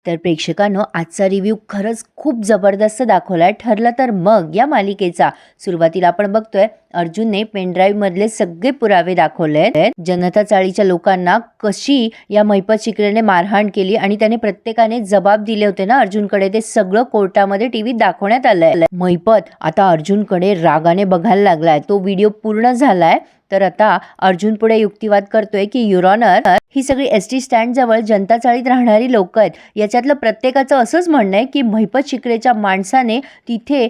तर प्रेक्षकांनो, आजचा रिव्ह्यू खरंच खूप जबरदस्त दाखवलाय. ठरलं तर मग या मालिकेचा सुरुवातीला आपण बघतोय अर्जुनने पेनड्राईव्ह मधले सगळे पुरावे दाखवले. जनता चाळीच्या लोकांना कशी या महिपत शिकरेने मारहाण केली आणि त्याने प्रत्येकाने जबाब दिले होते ना अर्जुनकडे, ते सगळं कोर्टामध्ये टीव्हीत दाखवण्यात आलंय. महिपत आता अर्जुनकडे रागाने बघायला लागलाय. तो व्हिडिओ पूर्ण झालाय. तर आता अर्जुन पुढे युक्तिवाद करतोय की युअर ऑनर, ही सगळी एसटी स्टँड जवळ जनता चाळीत राहणारी लोक आहेत. याच्यातलं प्रत्येकाचं असंच म्हणणं आहे की महिपत शिकरेच्या माणसाने तिथे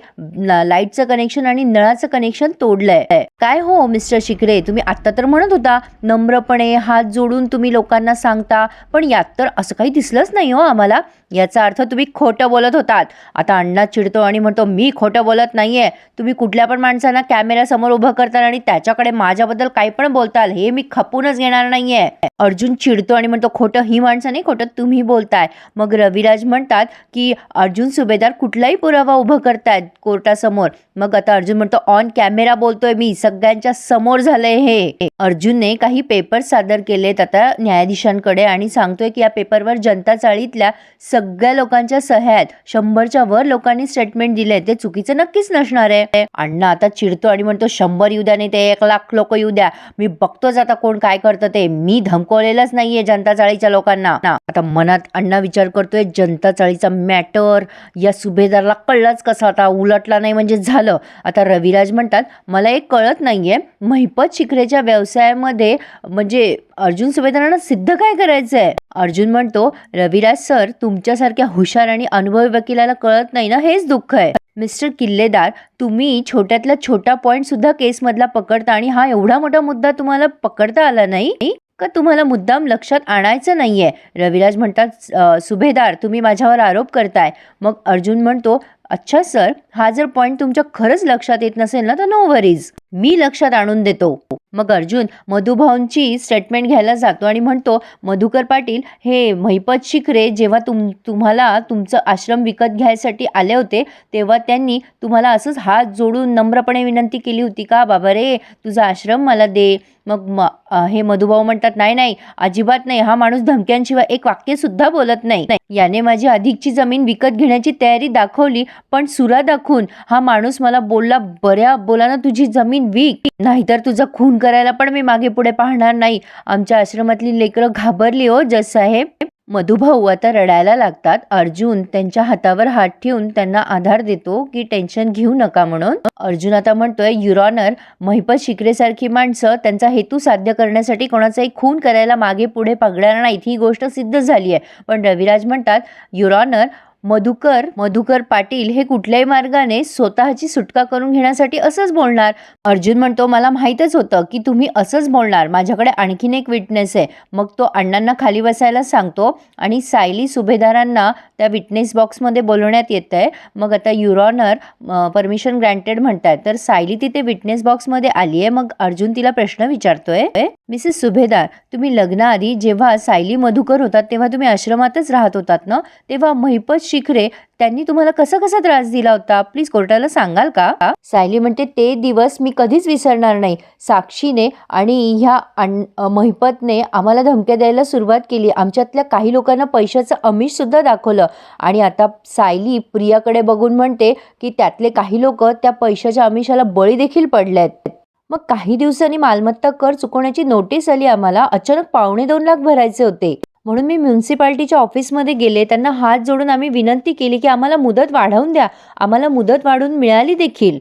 लाईटचं कनेक्शन आणि नळाचं कनेक्शन तोडलंय. काय हो मिस्टर शिकरे, तुम्ही आता तर म्हणत होता नम्रपणे हात जोडून तुम्ही लोकांना सांगता, पण यात तर असं काही दिसलंच नाही हो आम्हाला. याचा अर्थ तुम्ही खोटं बोलत होतात. आता अण्णा चिडतो आणि म्हणतो मी खोटं बोलत नाहीये. तुम्ही कुठल्या पण माणसांना कॅमेरा समोर उभं करताल आणि त्याच्याकडे माझ्याबद्दल काही पण बोलताल, हे मी खपूनच घेणार नाहीये. अर्जुन चिडतो आणि म्हणतो खोटं ही माणसं नाही, खोटं तुम्ही बोलताय. मग रविराज म्हणतात की अर्जुन सुभेदार कुठलाही पुरावा उभं करतायत कोर्टासमोर. मग आता अर्जुन म्हणतो ऑन कॅमेरा बोलतोय मी, सगळ्यांच्या समोर झालंय हे. अर्जुनने काही पेपर सादर केलेत आता न्यायाधीशांकडे आणि सांगतोय की या पेपरवर जनता चाळीतल्या सगळ्या लोकांच्या सह्या आहेत. 100च्या वर लोकांनी स्टेटमेंट दिले. ते चुकीचं नक्कीच नसणार आहे. अण्णा आता चिडतो आणि म्हणतो 100 येऊ द्या, नाही ते 1,00,000 लोक येऊ द्या, मी बघतोच आता कोण काय करतं ते. मी धमकवलेलंच नाहीये जनता चाळीच्या लोकांना. आता मनात अण्णा विचार करतोय जनता चाळीचा मॅटर या सुभेदारला कळलाच कसा, आता उलटला नाही म्हणजे झालं. आता रविराज म्हणतात मला एक कळत नाहीये, महिपत शिकरेच्या व्यवसायामध्ये म्हणजे अर्जुन सुभेदारांना सिद्ध काय करायचंय. अर्जुन म्हणतो रविराज सर, तुमच्यासारख्या हुशार आणि अनुभवी वकिलाला कळत नाही ना, हेच दुःख आहे. मिस्टर किल्लेदार, तुम्ही छोट्यातला छोटा पॉइंट सुद्धा केसमधला पकडता आणि हा एवढा मोठा मुद्दा तुम्हाला पकडता आला नाही का? तुम्हाला मुद्दाम लक्षात आणायचं नाहीये. रविराज म्हणतात सुभेदार, तुम्ही माझ्यावर आरोप करताय. मग अर्जुन म्हणतो अच्छा सर, हा जर पॉइंट तुमच्या खरंच लक्षात येत नसेल ना तर नो वरीज, मी लक्षात आणून देतो. मग अर्जुन मधुभाऊंची स्टेटमेंट घ्यायला जातो आणि म्हणतो मधुकर पाटील, हे महिपत शिकरे जेव्हा तुम्हाला तुमचं आश्रम विकत घ्यायसाठी आले होते तेव्हा त्यांनी तुम्हाला असंच हात जोडून नम्रपणे विनंती केली होती का, बाबा रे तुझा आश्रम मला दे. मग हे मधुभाऊ म्हणतात नाही नाही, अजिबात नाही, हा माणूस धमक्यांशिवाय एक वाक्य सुद्धा बोलत नाही. याने माझी अधिकची जमीन विकत घेण्याची तयारी दाखवली, पण सुरा दाखवून हा माणूस मला बोलला बऱ्या बोलानं तुझी जमीन विक, नाहीतर तुझा खून करायला पण मी मागे पुढे पाहणार नाही. आमच्या आश्रमातली लेकरं घाबरली हो जज साहेब. मधुभाऊ आता रडायला लागतात. अर्जुन त्यांच्या हातावर हात ठेवून त्यांना आधार देतो की टेन्शन घेऊ नका म्हणून. अर्जुन आता म्हणतोय युअर ऑनर, महिपत शिकरेसारखी माणसं त्यांचा हेतू साध्य करण्यासाठी कोणाचाही खून करायला मागे पुढे पडणार नाहीत, ही गोष्ट सिद्ध झाली आहे. पण रविराज म्हणतात युअर ऑनर, मधुकर पाटील हे कुठल्याही मार्गाने स्वतःची सुटका करून घेण्यासाठी असंच बोलणार. अर्जुन म्हणतो मला माहीतच होतं की तुम्ही असंच बोलणार, माझ्याकडे आणखीन एक विटनेस आहे. मग तो अण्णांना खाली बसायला सांगतो आणि सायली सुभेदारांना त्या विटनेस बॉक्समध्ये बोलवण्यात येत आहे. मग आता युअर ऑनर परमिशन ग्रँटेड म्हणतात. तर सायली तिथे विटनेस बॉक्समध्ये आली आहे. मग अर्जुन तिला प्रश्न विचारतोय मिसेस सुभेदार, तुम्ही लग्नाआधी जेव्हा सायली मधुकर होतात तेव्हा तुम्ही आश्रमातच राहत होतात ना, तेव्हा महिपत शिकरे त्यांनी तुम्हाला कसा त्रास दिला होता, प्लीज कोर्टाला सांगाल का. सायली म्हणते ते दिवस मी कधीच विसरणार नाही. साक्षीने आणि ह्या महिपतने आम्हाला धमक्या द्यायला सुरुवात केली. आमच्यातल्या काही लोकांना पैशाचं आमिष सुद्धा दाखवलं. आणि आता सायली प्रियाकडे बघून म्हणते की त्यातले काही लोक त्या पैशाच्या आमिषाला बळी देखील पडलेत. मग काही दिवसांनी मालमत्ता कर चुकवण्याची नोटीस आली आम्हाला. अचानक 2.25 लाख भरायचे होते. म्हणून मी म्युन्सिपाल्टीच्या ऑफिसमध्ये गेले. त्यांना हात जोडून आम्ही विनंती केली की आम्हाला मुदत वाढवून द्या. आम्हाला मुदत वाढवून मिळाली देखील.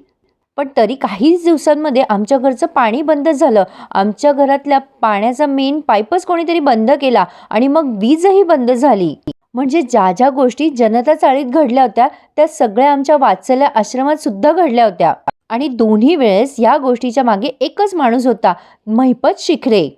पण तरी काहीच दिवसांमध्ये आमच्या घरचं पाणी बंद झालं. आमच्या घरातल्या पाण्याचा मेन पाईपच कोणीतरी बंद केला आणि मग वीजही बंद झाली. म्हणजे ज्या गोष्टी जनता चाळीत घडल्या होत्या त्या सगळ्या आमच्या वात्सल्य आश्रमात सुद्धा घडल्या होत्या. आणि दोन्ही वेळेस या गोष्टीच्या मागे एकच माणूस होता, महिपत शिकरे.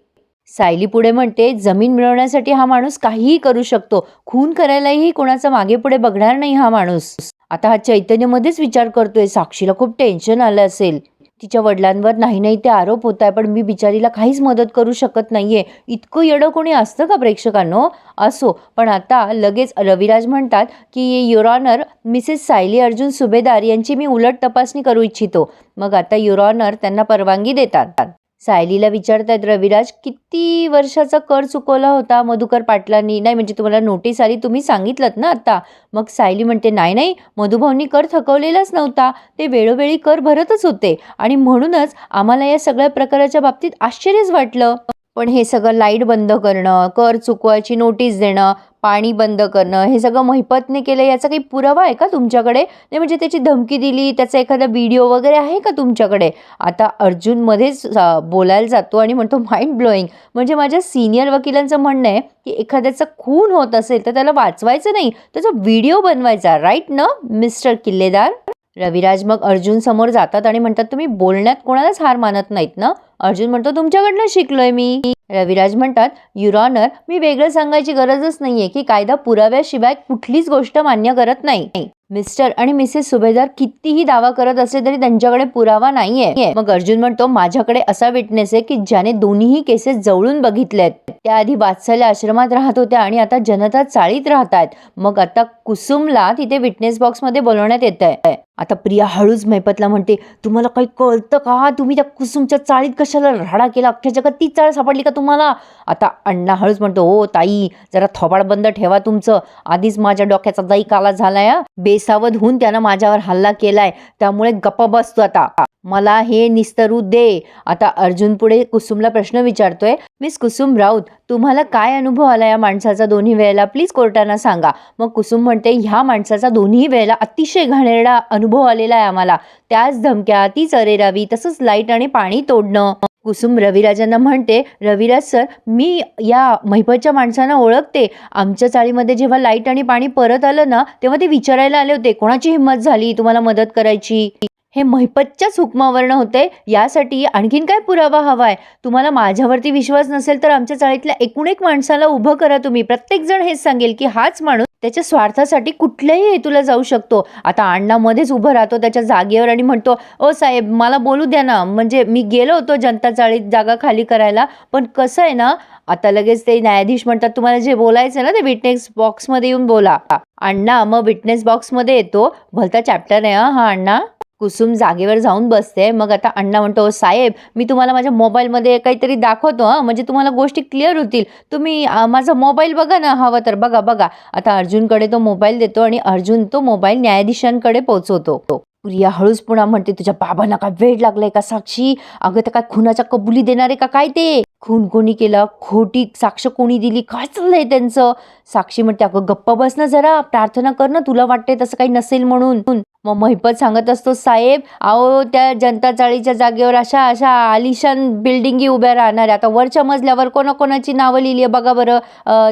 सायली पुढे म्हणते जमीन मिळवण्यासाठी हा माणूस काहीही करू शकतो. खून करायलाही कोणाचा मागे पुढे बघणार नाही हा माणूस. आता हा चैतन्यमध्येच विचार करतोय साक्षीला खूप टेन्शन आलं असेल. तिच्या वडिलांवर नाही ते आरोप होत आहे, पण मी बिचारीला काहीच मदत करू शकत नाहीये. इतकं येडं कोणी असतं का प्रेक्षकांनो. असो, पण आता लगेच रविराज म्हणतात की your honour, Mrs Sayali Arjun Subhedar यांची मी उलट तपासणी करू इच्छितो. मग आता युअर ऑनर त्यांना परवानगी देतात. सायलीला विचारतायत रविराज, किती वर्षाचा कर चुकवला होता मधुकर पाटलांनी? नाही म्हणजे तुम्हाला नोटीस आली, तुम्ही सांगितलंत ना आता. मग सायली म्हणते, नाही नाही, मधुभाऊंनी कर थकवलेलाच नव्हता, ते वेळोवेळी कर भरतच होते आणि म्हणूनच आम्हाला या सगळ्या प्रकाराच्या बाबतीत आश्चर्यच वाटलं. पण हे सगळं लाईट बंद करणं, कर चुकवायची नोटीस देणं, पाणी बंद करणं, हे सगळं महिपतने केलं, याचा काही पुरावा आहे का तुमच्याकडे? नाही म्हणजे त्याची धमकी दिली, त्याचा एखादा व्हिडिओ वगैरे आहे का तुमच्याकडे? आता अर्जुन मध्येच बोलायला जातो आणि म्हणतो, माइंड ब्लोईंग. म्हणजे माझ्या सिनियर वकिलांचं म्हणणं आहे की एखाद्याचा खून होत असेल तर त्याला वाचवायचं नाही, त्याचा व्हिडिओ बनवायचा. राईट ना मिस्टर किल्लेदार? रविराज मग अर्जुन समोर जातात आणि म्हणतात, तुम्ही बोलण्यात कोणालाच हार मानत नाहीत ना? अर्जुन म्हणतो, तुमच्याकडनं शिकलोय मी. रविराज म्हणतात, युअर ऑनर, मी वेगळं सांगायची गरजच नाहीये की कायदा पुराव्याशिवाय कुठलीच गोष्ट मान्य करत नाही. मिस्टर आणि मिसेस सुभेदार कितीही दावा करत असले तरी त्यांच्याकडे पुरावा नाहीये. मग अर्जुन म्हणतो, माझ्याकडे असा विटनेस आहे की ज्याने दोन्हीही केसेस जवळून बघितल्यात. त्या आधी वात्सल्य आश्रमात राहत होत्या आणि आता जनता चाळीत राहतात. मग आता कुसुमला तिथे विटनेस बॉक्स मध्ये बोलवण्यात येत आहे. आता प्रिया हळूच महिपतला म्हणते, तुम्हाला काही कळतं का? तुम्ही त्या कुसुमच्या चाळीत कशाला राडा केला? अख्ख्या जगात ती चाळ सापडली का तुम्हाला? आता अण्णा हळूच म्हणतो, हो ताई, जरा थोबाड बंद ठेवा तुमचं. आधीच माझ्या डोक्याचा दही काला झालाय. बेसावध होऊन त्यानं माझ्यावर हल्ला केलाय, त्यामुळे गप्प बसतो आता. मला हे निस्तरू दे. आता अर्जुन पुढे कुसुमला प्रश्न विचारतोय, मिस कुसुम राऊत, तुम्हाला काय अनुभव आला या माणसाचा दोन्ही वेळेला? प्लीज कोर्टानं सांगा. मग कुसुम म्हणते, ह्या माणसाचा दोन्ही वेळेला अतिशय घाणेरडा अनुभव आलेला आहे आम्हाला. त्याच धमक्या, तीच अरेरावी, तसंच लाईट आणि पाणी तोडणं. कुसुम रविराजांना म्हणते, रविराज सर, मी या महिपतच्या माणसांना ओळखते. आमच्या चाळीमध्ये जेव्हा लाईट आणि पाणी परत आलं ना, तेव्हा ते विचारायला आले होते, कोणाची हिंमत झाली तुम्हाला मदत करायची? हे महिपतच्याच हुकमावरनं होते. यासाठी आणखीन काय पुरावा हवाय? तुम्हाला माझ्यावरती विश्वास नसेल तर आमच्या चाळीतल्या एकूण एक माणसाला उभं करा तुम्ही. प्रत्येक जण हेच सांगेल की हाच माणूस त्याच्या स्वार्थासाठी कुठल्याही हेतूला जाऊ शकतो. आता अण्णा मध्येच उभं राहतो त्याच्या जागेवर आणि म्हणतो, ओ साहेब, मला बोलू द्या ना. म्हणजे मी गेलो होतो जनता चाळीत जागा खाली करायला, पण कसं आहे ना, आता लगेच ते न्यायाधीश म्हणतात, तुम्हाला जे बोलायचं ना ते विटनेस बॉक्समध्ये येऊन बोला. अण्णा मग विटनेस बॉक्समध्ये येतो. भलता चॅप्टर आहे हा अण्णा. कुसुम जागेवर जाऊन बसते. मग आता अण्णा म्हणतो, साहेब, मी तुम्हाला माझ्या मोबाईलमध्ये काहीतरी दाखवतो, म्हणजे तुम्हाला गोष्टी क्लिअर होतील. तुम्ही माझा मोबाईल बघा ना, हवं तर बघा बघा. आता अर्जुनकडे तो मोबाईल देतो आणि अर्जुन तो मोबाईल न्यायाधीशांकडे पोहोचवतो. प्रिया हळूच पुन्हा म्हणते, तुझ्या बाबांना काय वेळ लागलाय का साक्षी? अगं त्या काय खुनाच्या कबुली देणारे का काय? ते खून कोणी केला? खोटी साक्ष कोणी दिली? काय चाललंय त्यांचं? साक्षी म्हणते, अगं गप्प बस ना जरा, प्रार्थना कर ना, तुला वाटतंय तसं काही नसेल म्हणून. मग महिपत सांगत असतो, साहेब, अहो त्या जनता चाळीच्या जागेवर अशा अशा आलिशान बिल्डिंगी उभ्या राहणार. आता वरच्या मजल्यावर कोणाकोणाची नावं लिहिली आहे बघा बरं.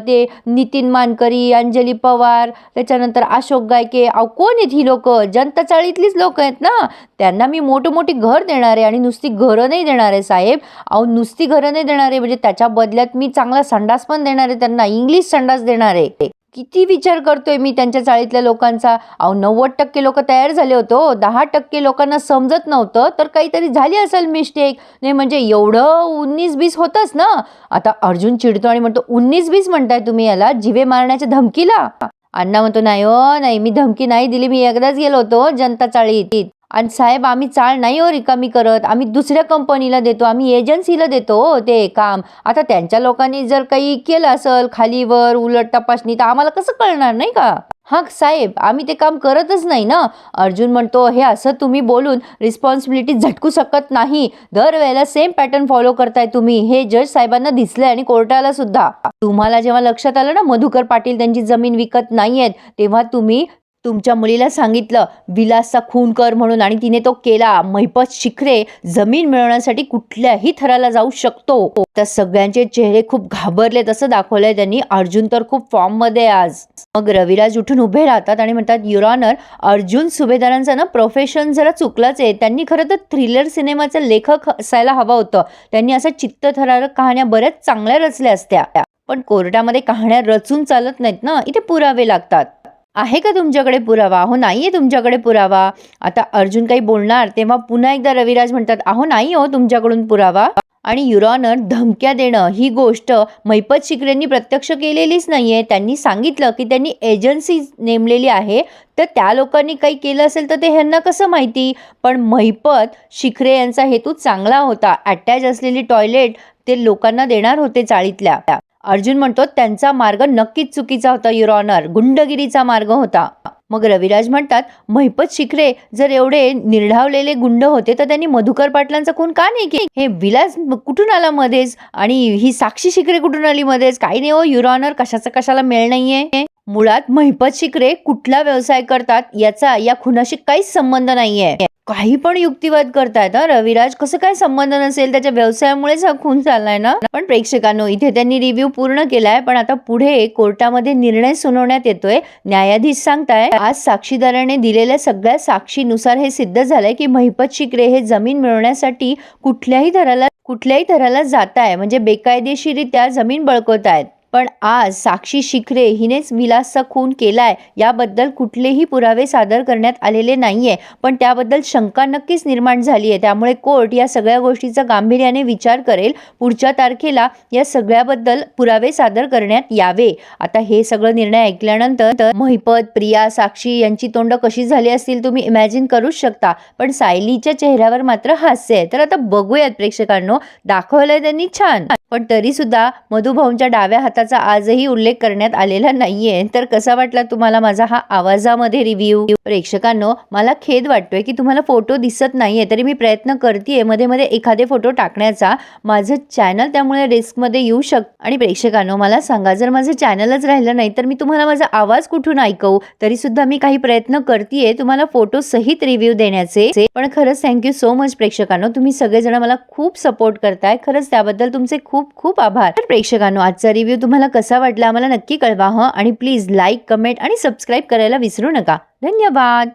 ते नितीन मानकरी, अंजली पवार, त्याच्यानंतर अशोक गायके. अहो कोण आहेत ही लोक? जनता चाळीतलीच लोक आहेत ना. त्यांना मी मोठी घर देणार आहे आणि नुसती घरं नाही देणार आहे साहेब. अहो नुसती घरं नाही देणार आहे, म्हणजे त्याच्या बदल्यात मी चांगला संडास पण देणार आहे त्यांना, इंग्लिश संडास देणार आहे. किती विचार करतोय मी त्यांच्या चाळीतल्या लोकांचा. अहो 90% लोक तयार झाले होते, 10% लोकांना समजत नव्हतं, तर काहीतरी झाली असेल मिस्टेक. नाही म्हणजे एवढं 19-20 होतंच ना. आता अर्जुन चिडतो आणि म्हणतो, 19-20 म्हणताय तुम्ही याला? जिवे मारण्याच्या धमकीला? अण्णा म्हणतो, नाही हो नाही, मी धमकी नाही दिली, मी एकदाच गेलो होतो जनता चाळीत. आणि साहेब, आम्ही चाळ नाही हो रिकामी करत, आम्ही दुसऱ्या कंपनीला देतो, आम्ही एजन्सीला देतो ते काम. आता त्यांच्या लोकांनी जर काही केलं असेल खालीवर उलट तपासणी, तर आम्हाला कसं कळणार नाही का? हा साहेब, आम्ही ते काम करतच नाही ना. अर्जुन म्हणतो, हे असं तुम्ही बोलून रिस्पॉन्सिबिलिटी झटकू शकत नाही. दरवेळेला सेम पॅटर्न फॉलो करताय तुम्ही. हे जज साहेबांना दिसलंय आणि कोर्टाला सुद्धा. तुम्हाला जेव्हा लक्षात आलं ना मधुकर पाटील त्यांची जमीन विकत नाहीयेत, तेव्हा तुम्ही तुमच्या मुलीला सांगितलं विलासचा खून कर म्हणून, आणि तिने तो केला. महिपत शिखरे जमीन मिळवण्यासाठी कुठल्याही थराला जाऊ शकतो. त्या सगळ्यांचे चेहरे खूप घाबरलेत असं दाखवलंय त्यांनी. अर्जुन तर खूप फॉर्म मध्ये आज. मग रविराज उठून उभे राहतात आणि म्हणतात, युअर ऑनर, अर्जुन सुभेदारांचं ना प्रोफेशन जरा चुकलंच आहे. त्यांनी खरं तर थ्रिलर सिनेमाचं लेखक असायला हवं होतं. त्यांनी असं चित्तथरारक कहाण्या बऱ्याच चांगल्या रचल्या असत्या. पण कोर्टामध्ये कहाण्या रचून चालत नाहीत ना, इथे पुरावे लागतात. आहे का तुमच्याकडे पुरावा? अहो नाहीये तुमच्याकडे पुरावा. आता अर्जुन काही बोलणार तेव्हा पुन्हा एकदा रविराज म्हणतात, अहो नाही हो तुमच्याकडून पुरावा. आणि युअर ऑनर, धमक्या देणं ही गोष्ट महिपत शिकरेंनी प्रत्यक्ष केलेलीच नाहीये. त्यांनी सांगितलं की त्यांनी एजन्सी नेमलेली आहे, तर त्या लोकांनी काही केलं असेल तर ते ह्यांना कसं माहिती. पण महिपत शिखरे यांचा हेतू चांगला होता. अटॅच असलेली टॉयलेट ते लोकांना देणार होते चाळीतल्या. अर्जुन म्हणतो त्यांचा मार्ग नक्कीच चुकीचा होता युअर ऑनर, गुंडगिरीचा मार्ग होता. मग रविराज म्हणतात, महिपत शिखरे जर एवढे निर्ढावलेले गुंड होते तर त्यांनी मधुकर पाटलांचा खून का नाही केला. हे विलास कुठून आला मध्येच आणि ही साक्षी शिखरे कुठून आली मध्येच. काही नाही हो युअर ऑनर, कशाला मेळ नाहीये. मुळात महिपत शिखरे कुठला व्यवसाय करतात याचा या खुनाशी काहीच संबंध नाहीये. काही पण युक्तिवाद करतायत. रविराज, कसं काय संबंध नसेल, त्याच्या व्यवसायामुळेच हा खून चाललाय ना. पण प्रेक्षकांनो, इथे त्यांनी रिव्ह्यू पूर्ण केलाय, पण आता पुढे कोर्टामध्ये निर्णय सुनावण्यात येतोय. न्यायाधीश सांगताय, आज साक्षीदाराने दिलेल्या सगळ्या साक्षीनुसार हे सिद्ध झालंय की महिपत शिखरे हे जमीन मिळवण्यासाठी कुठल्याही थराला जात आहे, म्हणजे बेकायदेशीरित्या जमीन बळकवतायत. पण आज साक्षी शिखरे हिनेच विलासचा खून केलाय याबद्दल कुठलेही पुरावे सादर करण्यात आलेले नाहीये. पण त्याबद्दल शंका नक्कीच निर्माण झाली आहे. त्यामुळे कोर्ट या सगळ्या गोष्टीचा गांभीर्याने विचार करेल. पुढच्या तारखेला या सगळ्याबद्दल पुरावे सादर करण्यात यावे. आता हे सगळं निर्णय ऐकल्यानंतर महिपत, प्रिया, साक्षी यांची तोंड कशी झाली असतील तुम्ही इमॅजिन करूच शकता. पण सायलीच्या चेहऱ्यावर मात्र हास्य आहे. तर आता बघूयात प्रेक्षकांनो, दाखवलंय त्यांनी छान, पण तरी सुद्धा मधुभाऊंच्या डाव्या हाताचा आजही उल्लेख करण्यात आलेला नाहीये. तर कसा वाटला तुम्हाला माझा हा आवाजामध्ये रिव्ह्यू. प्रेक्षकांनो, मला खेद वाटतोय की तुम्हाला फोटो दिसत नाहीये, तरी मी प्रयत्न करतेय मध्ये मध्ये एखादे फोटो टाकण्याचा. माझं चॅनल त्यामुळे रिस्क मध्ये येऊ शकतं. आणि प्रेक्षकांनो, मला सांगा, जर माझं चॅनलच राहिलं नाही तर मी तुम्हाला माझा आवाज कुठून ऐकवू. तरी सुद्धा मी काही प्रयत्न करतेय तुम्हाला फोटो सहित रिव्ह्यू देण्याचे. पण खरंच थँक्यू सो मच प्रेक्षकांनो, तुम्ही सगळेजण मला खूप सपोर्ट करताय. खरंच त्याबद्दल तुमचे खूप खूप आभार. तर प्रेक्षकांनो, आजचा रिव्ह्यू तुम्हाला कसा वाटला मला नक्की कळवा. आणि प्लीज लाईक, कमेंट आणि सबस्क्राईब करायला विसरू नका. धन्यवाद.